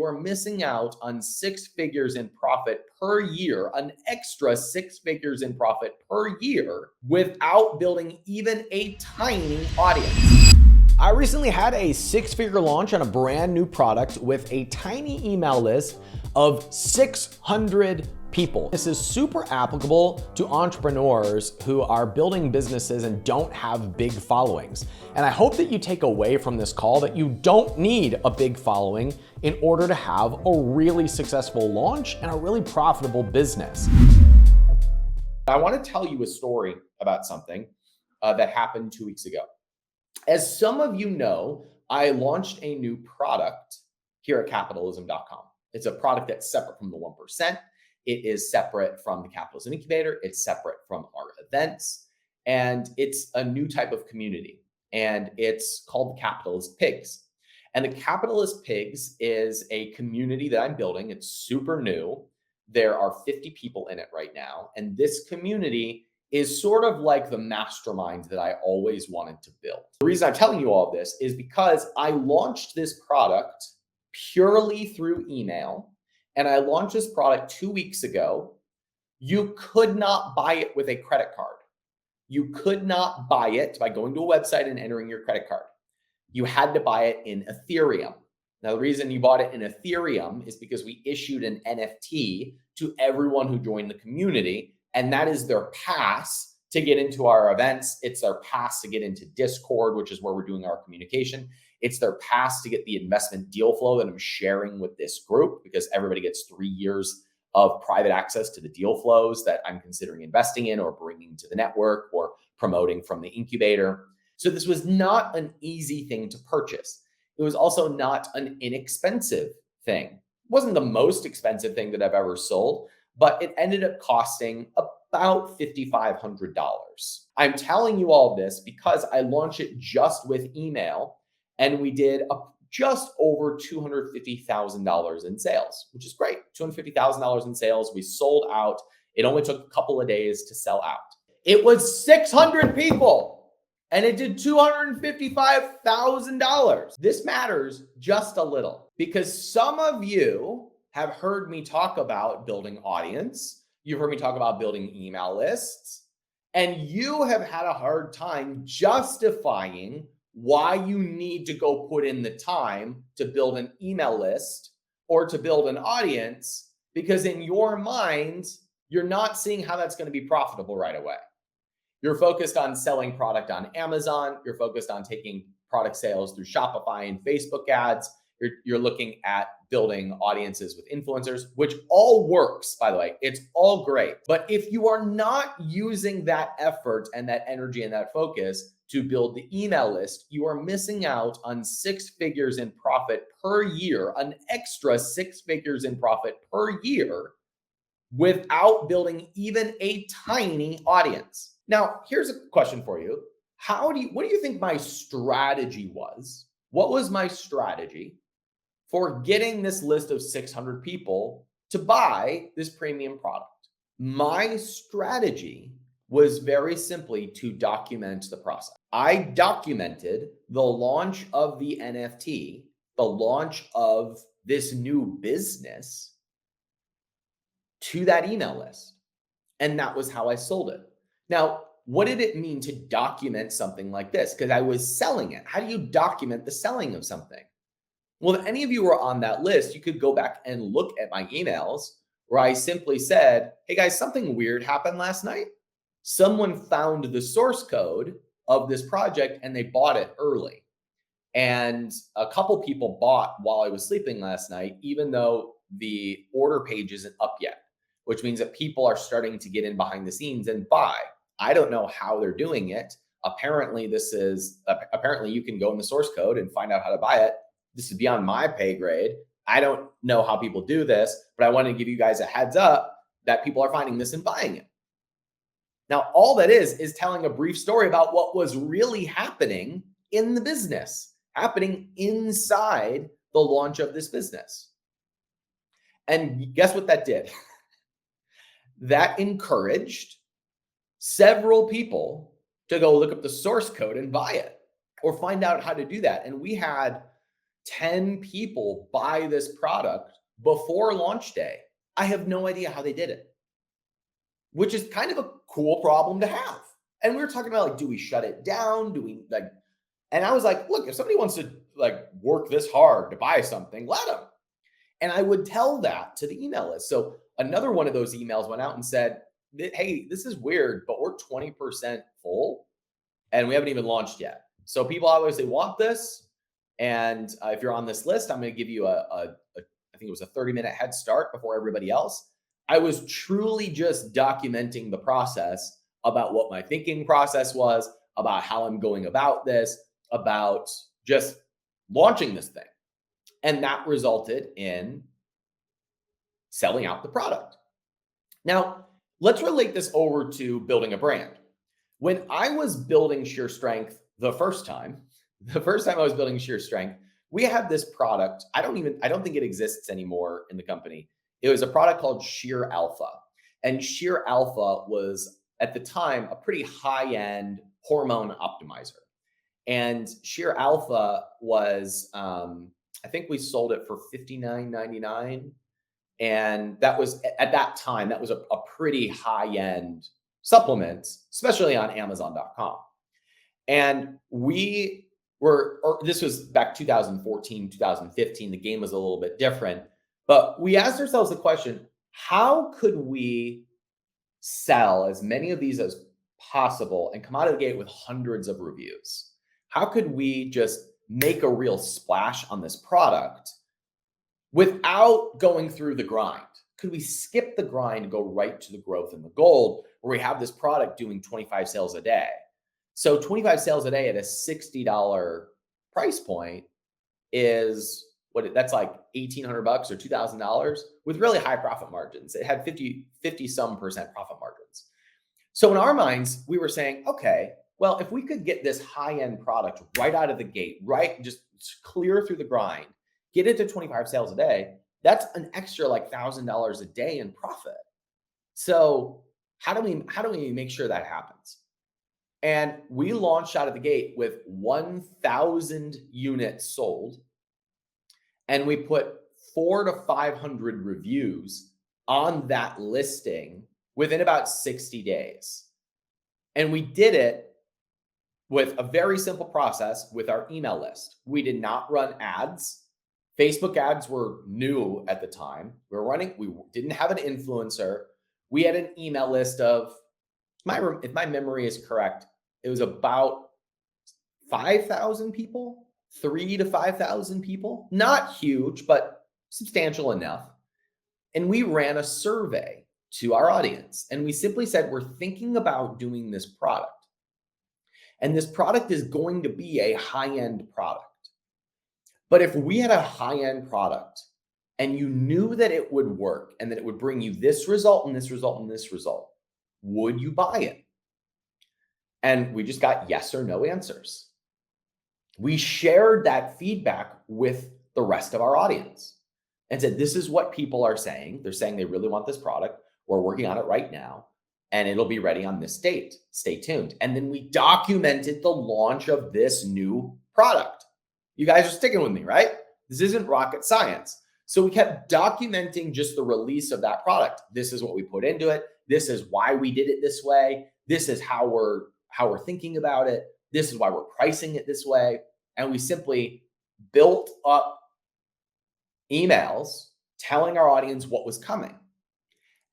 you are missing out on 6 figures in profit per year, an extra 6 figures in profit per year without building even a tiny audience. I recently had a 6-figure launch on a brand new product with a tiny email list of 600 people. This is super applicable to entrepreneurs who are building businesses and don't have big followings. And I hope that you take away from this call that you don't need a big following in order to have a really successful launch and a really profitable business. I want to tell you a story about something that happened 2 weeks ago. As some of you know, I launched a new product here at capitalism.com. It's a product that's separate from the 1%. It is separate from the Capitalism Incubator. It's separate from our events. And it's a new type of community. And it's called the Capitalist Pigs. And the Capitalist Pigs is a community that I'm building. It's super new. There are 50 people in it right now. And this community is sort of like the mastermind that I always wanted to build. The reason I'm telling you all of this is because I launched this product purely through email. And I launched this product 2 weeks ago. You could not buy it with a credit card. You could not buy it by going to a website and entering your credit card. You had to buy it in Ethereum. Now, the reason you bought it in Ethereum is because we issued an NFT to everyone who joined the community. And that is their pass to get into our events. It's their pass to get into Discord, which is where we're doing our communication. It's their pass to get the investment deal flow that I'm sharing with this group, because everybody gets 3 years of private access to the deal flows that I'm considering investing in or bringing to the network or promoting from the incubator. So this was not an easy thing to purchase. It was also not an inexpensive thing. It wasn't the most expensive thing that I've ever sold, but it ended up costing about $5,500. I'm telling you all this because I launched it just with email, and we did just over $250,000 in sales, which is great. $250,000 in sales. We sold out. It only took a couple of days to sell out. It was 600 people, and it did $255,000. This matters just a little because some of you have heard me talk about building audience. You've heard me talk about building email lists, and you have had a hard time justifying why you need to go put in the time to build an email list or to build an audience, because in your mind, you're not seeing how that's going to be profitable right away. You're focused on selling product on Amazon. You're focused on taking product sales through Shopify and Facebook ads. You're looking at building audiences with influencers, which all works, by the way. It's all great. But if you are not using that effort and that energy and that focus to build the email list, you are missing out on 6 figures in profit per year, an extra 6 figures in profit per year without building even a tiny audience. Now, here's a question for you. What do you think my strategy was? What was my strategy for getting this list of 600 people to buy this premium product? My strategy was very simply to document the process. I documented the launch of the NFT, the launch of this new business to that email list. And that was how I sold it. Now, what did it mean to document something like this? Because I was selling it. How do you document the selling of something? Well, if any of you were on that list, you could go back and look at my emails where I simply said, hey guys, something weird happened last night. Someone found the source code of this project and they bought it early. And a couple people bought while I was sleeping last night, even though the order page isn't up yet, which means that people are starting to get in behind the scenes and buy. I don't know how they're doing it. Apparently you can go in the source code and find out how to buy it. This is beyond my pay grade. I don't know how people do this, but I want to give you guys a heads up that people are finding this and buying it. Now, all that is telling a brief story about what was really happening in the business, happening inside the launch of this business. And guess what that did? That encouraged several people to go look up the source code and buy it or find out how to do that. And we had 10 people buy this product before launch day. I have no idea how they did it, which is kind of a cool problem to have. And we were talking about like, do we shut it down? Do we like, and I was like, look, if somebody wants to like work this hard to buy something, let them. And I would tell that to the email list. So another one of those emails went out and said, hey, this is weird, but we're 20% full and we haven't even launched yet. So people obviously want this. And if you're on this list, I'm going to give you I think it was a 30-minute head start before everybody else. I was truly just documenting the process about what my thinking process was, about how I'm going about this, about just launching this thing. And that resulted in selling out the product. Now, let's relate this over to building a brand. When I was building Sheer Strength the first time I was building Sheer Strength, we had this product. I don't think it exists anymore in the company. It was a product called Sheer Alpha. And Sheer Alpha was at the time a pretty high-end hormone optimizer. And Sheer Alpha was, I think we sold it for $59.99. And that was at that time, that was a pretty high-end supplement, especially on Amazon.com. And this was back 2014, 2015. The game was a little bit different, but we asked ourselves the question, how could we sell as many of these as possible and come out of the gate with hundreds of reviews? How could we just make a real splash on this product without going through the grind? Could we skip the grind and go right to the growth and the gold where we have this product doing 25 sales a day? So 25 sales a day at a $60 price point is that's like $1,800 or $2,000 with really high profit margins. It had 50 some percent profit margins. So in our minds, we were saying, okay, well, if we could get this high-end product right out of the gate, right, just clear through the grind, get it to 25 sales a day, that's an extra like $1,000 a day in profit. So how do we make sure that happens? And we launched out of the gate with 1,000 units sold, and we put 400 to 500 reviews on that listing within about 60 days. And we did it with a very simple process with our email list. We did not run ads. Facebook ads were new at the time. We didn't have an influencer. We had an email list of, if my memory is correct, it was about 5,000 people, 3,000 to 5,000 people. Not huge, but substantial enough. And we ran a survey to our audience. And we simply said, we're thinking about doing this product. And this product is going to be a high-end product. But if we had a high-end product and you knew that it would work and that it would bring you this result and this result and this result, would you buy it? And we just got yes or no answers. We shared that feedback with the rest of our audience and said, this is what people are saying. They're saying they really want this product. We're working on it right now, and it'll be ready on this date. Stay tuned. And then we documented the launch of this new product. You guys are sticking with me, right? This isn't rocket science. So we kept documenting just the release of that product. This is what we put into it. This is why we did it this way. This is how we're thinking about it. This is why we're pricing it this way. And we simply built up emails telling our audience what was coming.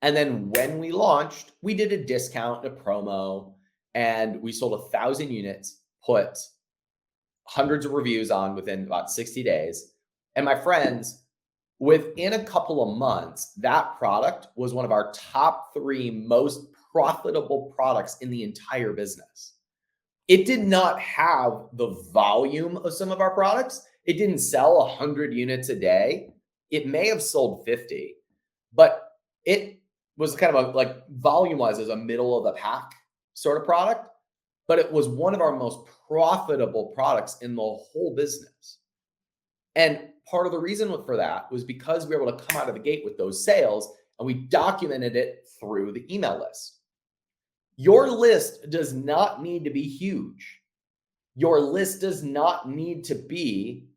And then when we launched, we did a discount, a promo, and we sold 1,000 units, put hundreds of reviews on within about 60 days. And my friends, within a couple of months, that product was one of our top 3 most profitable products in the entire business. It did not have the volume of some of our products. It didn't sell 100 units a day. It may have sold 50, but it was kind of like volume-wise as a middle of the pack sort of product, but it was one of our most profitable products in the whole business. And part of the reason for that was because we were able to come out of the gate with those sales, and we documented it through the email list. Your list does not need to be huge. Your list does not need to be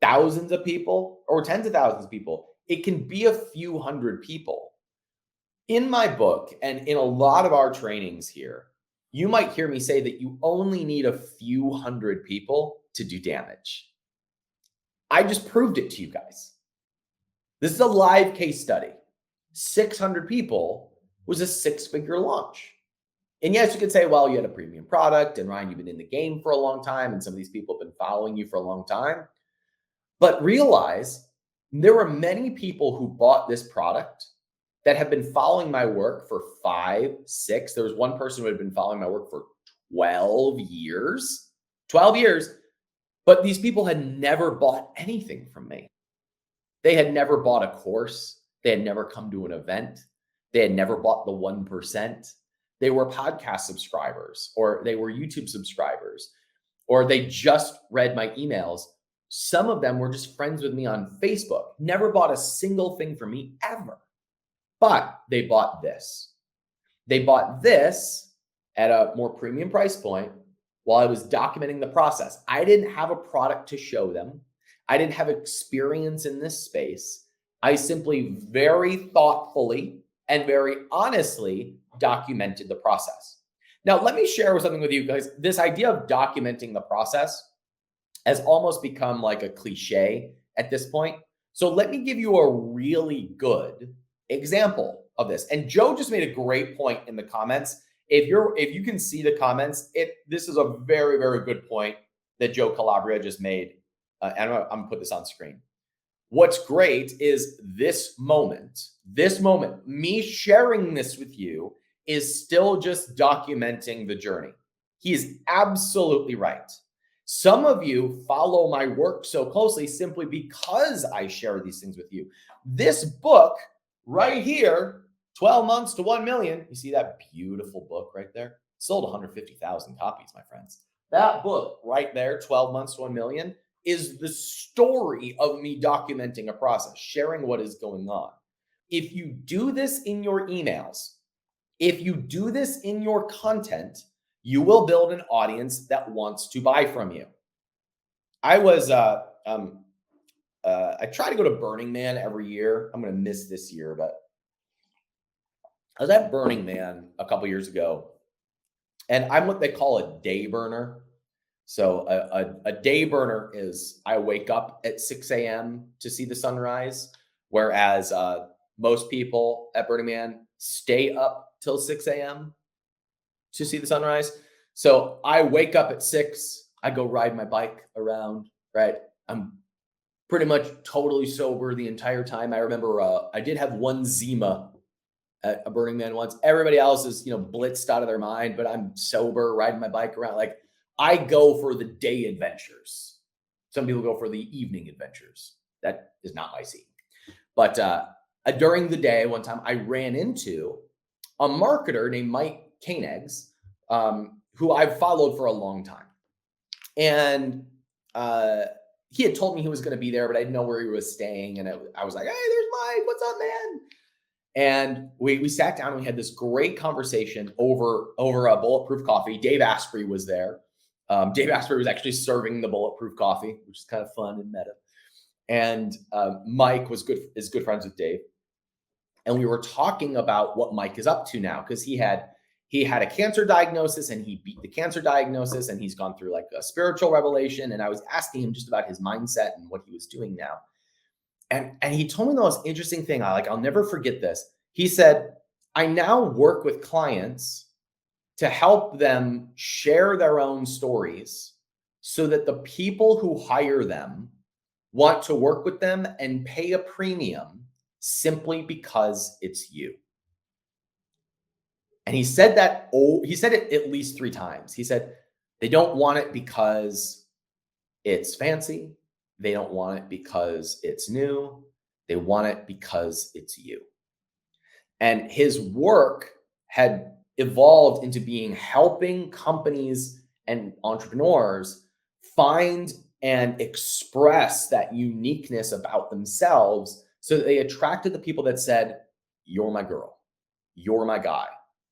thousands of people or tens of thousands of people. It can be a few hundred people. In my book and in a lot of our trainings here, you might hear me say that you only need a few hundred people to do damage. I just proved it to you guys. This is a live case study. 600 people was a six-figure launch. And yes, you could say, well, you had a premium product, and Ryan, you've been in the game for a long time, and some of these people have been following you for a long time. But realize there were many people who bought this product that have been following my work for 5, 6. There was one person who had been following my work for 12 years. 12 years. But these people had never bought anything from me. They had never bought a course. They had never come to an event. They had never bought the 1%. They were podcast subscribers, or they were YouTube subscribers, or they just read my emails. Some of them were just friends with me on Facebook, never bought a single thing from me ever. But they bought this. They bought this at a more premium price point while I was documenting the process. I didn't have a product to show them. I didn't have experience in this space. I simply very thoughtfully and very honestly documented the process. Now, let me share something with you guys. This idea of documenting the process has almost become like a cliche at this point. So let me give you a really good example of this. And Joe just made a great point in the comments. If you can see the comments, this is a very, very good point that Joe Calabria just made. And I'm gonna put this on screen. What's great is this moment, me sharing this with you is still just documenting the journey. He is absolutely right. Some of you follow my work so closely simply because I share these things with you. This book right here, 12 months to 1 million. You see that beautiful book right there? Sold 150,000 copies, my friends. That book right there, 12 months to 1 million, is the story of me documenting a process, sharing what is going on. If you do this in your emails, if you do this in your content, you will build an audience that wants to buy from you. I try to go to Burning Man every year. I'm going to miss this year, but I was at Burning Man a couple years ago, and I'm what they call a day burner. So a day burner is I wake up at 6 a.m. to see the sunrise, whereas most people at Burning Man stay up till 6 a.m. to see the sunrise. So I wake up at 6, I go ride my bike around, right? I'm pretty much totally sober the entire time. I remember I did have one Zima at a Burning Man once. Everybody else is, blitzed out of their mind, but I'm sober, riding my bike around. Like, I go for the day adventures. Some people go for the evening adventures. That is not my scene. But during the day, one time I ran into a marketer named Mike Koenigs, who I've followed for a long time. And he had told me he was going to be there, but I didn't know where he was staying. And I was like, hey, there's Mike. What's up, man? And we sat down and we had this great conversation over a bulletproof coffee. Dave Asprey was there. Dave Asprey was actually serving the bulletproof coffee, which is kind of fun and meta. And Mike is good friends with Dave. And we were talking about what Mike is up to now, because he had a cancer diagnosis and he beat the cancer diagnosis and he's gone through like a spiritual revelation. And I was asking him just about his mindset and what he was doing now. And he told me the most interesting thing. I'll never forget this. He said, I now work with clients to help them share their own stories so that the people who hire them want to work with them and pay a premium simply because it's you. And he said it at least 3 times. He said, they don't want it because it's fancy. They don't want it because it's new. They want it because it's you. And his work had evolved into being helping companies and entrepreneurs find and express that uniqueness about themselves so that they attracted the people that said, you're my girl, you're my guy,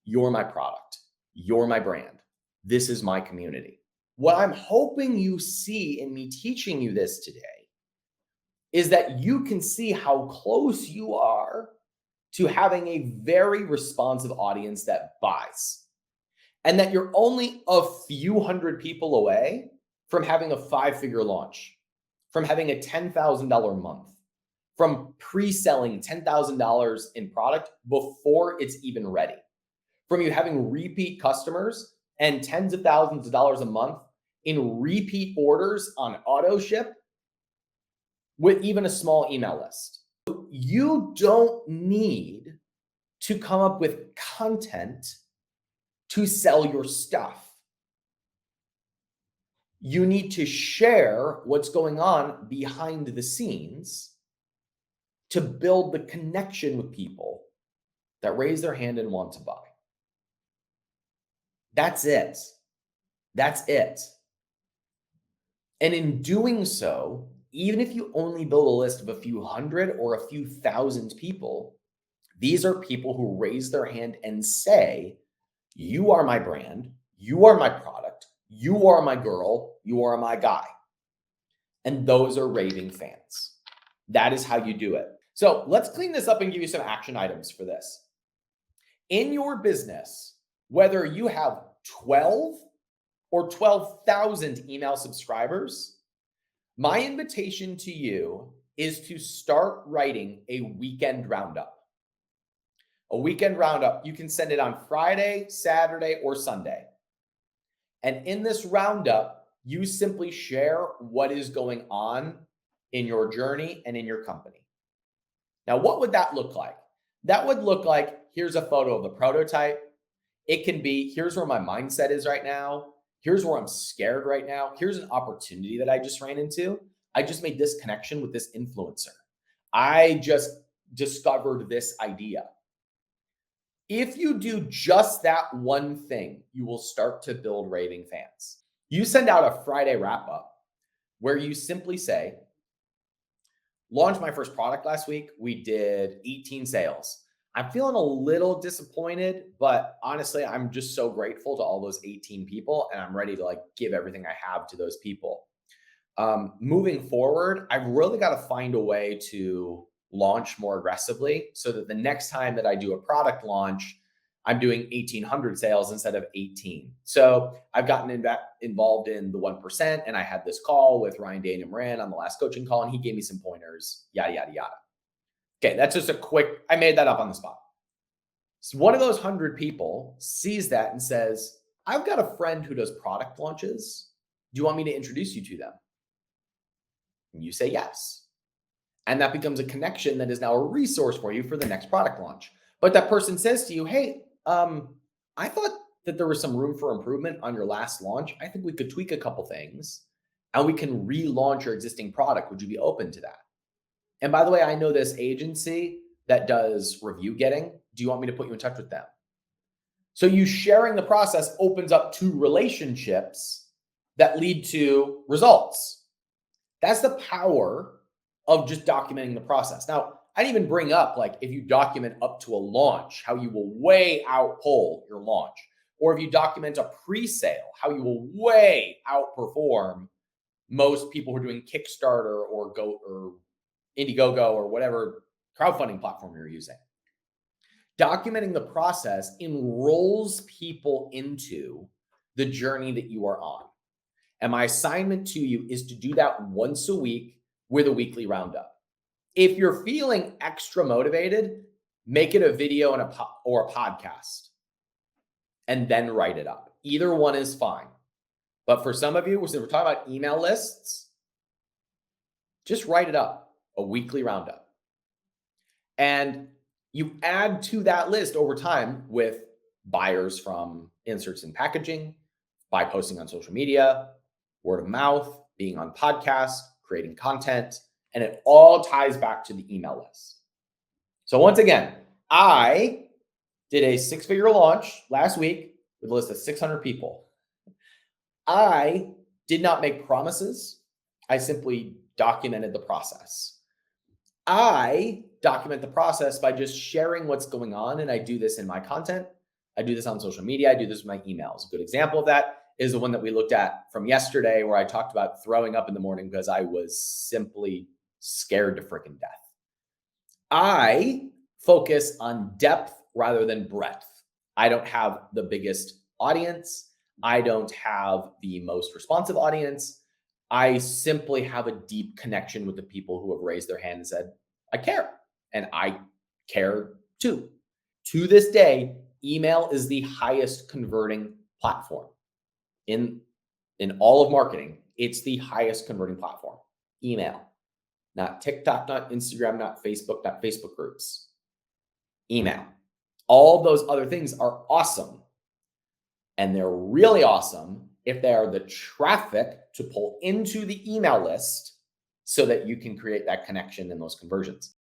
you're my product, you're my brand. This is my community. What I'm hoping you see in me teaching you this today is that you can see how close you are to having a very responsive audience that buys, and that you're only a few hundred people away from having a 5-figure launch, from having a $10,000 month, from pre-selling $10,000 in product before it's even ready, from you having repeat customers and tens of thousands of dollars a month in repeat orders on auto ship with even a small email list. You don't need to come up with content to sell your stuff. You need to share what's going on behind the scenes to build the connection with people that raise their hand and want to buy. That's it. That's it. And in doing so, even if you only build a list of a few hundred or a few thousand people, these are people who raise their hand and say, you are my brand, you are my product, you are my girl, you are my guy. And those are raving fans. That is how you do it. So let's clean this up and give you some action items for this. In your business, whether you have 12 or 12,000 email subscribers, my invitation to you is to start writing a weekend roundup. A weekend roundup, you can send it on Friday, Saturday, or Sunday. And in this roundup, you simply share what is going on in your journey and in your company. Now, what would that look like? That would look like, here's a photo of the prototype. It can be, here's where my mindset is right now. Here's where I'm scared right now. Here's an opportunity that I just ran into. I just made this connection with this influencer. I just discovered this idea. If you do just that one thing, you will start to build raving fans. You send out a Friday wrap up where you simply say, launched my first product last week. We did 18 sales. I'm feeling a little disappointed, but honestly, I'm just so grateful to all those 18 people, and I'm ready to give everything I have to those people. Moving forward, I've really got to find a way to launch more aggressively so that the next time that I do a product launch, I'm doing 1,800 sales instead of 18. So I've gotten involved in the 1%, and I had this call with Ryan, Dane, and Moran on the last coaching call, and he gave me some pointers, yada, yada, yada. Okay, that's just a quick, I made that up on the spot. So one of those 100 people sees that and says, I've got a friend who does product launches. Do you want me to introduce you to them? And you say yes. And that becomes a connection that is now a resource for you for the next product launch. But that person says to you, hey, I thought that there was some room for improvement on your last launch. I think we could tweak a couple things and we can relaunch your existing product. Would you be open to that? And by the way, I know this agency that does review getting. Do you want me to put you in touch with them? So you sharing the process opens up 2 relationships that lead to results. That's the power of just documenting the process. Now, I didn't even bring up if you document up to a launch, how you will way outpull your launch. Or if you document a pre-sale, how you will way outperform most people who are doing Kickstarter or Indiegogo or whatever crowdfunding platform you're using. Documenting the process enrolls people into the journey that you are on. And my assignment to you is to do that once a week with a weekly roundup. If you're feeling extra motivated, make it a video and or a podcast and then write it up. Either one is fine. But for some of you, since we're talking about email lists, just write it up, a weekly roundup. And you add to that list over time with buyers from inserts and packaging, by posting on social media, word of mouth, being on podcasts, creating content, and it all ties back to the email list. So once again, I did a 6-figure launch last week with a list of 600 people. I did not make promises. I simply documented the process. I document the process by just sharing what's going on, and I do this in my content. I do this on social media. I do this with my emails. A good example of that is the one that we looked at from yesterday, where I talked about throwing up in the morning because I was simply scared to freaking death. I focus on depth rather than breadth. I don't have the biggest audience. I don't have the most responsive audience. I simply have a deep connection with the people who have raised their hand and said, I care. And I care too. To this day, email is the highest converting platform in all of marketing. It's the highest converting platform. Email, not TikTok, not Instagram, not Facebook groups. Email. All those other things are awesome. And they're really awesome if they are the traffic to pull into the email list so that you can create that connection and those conversions.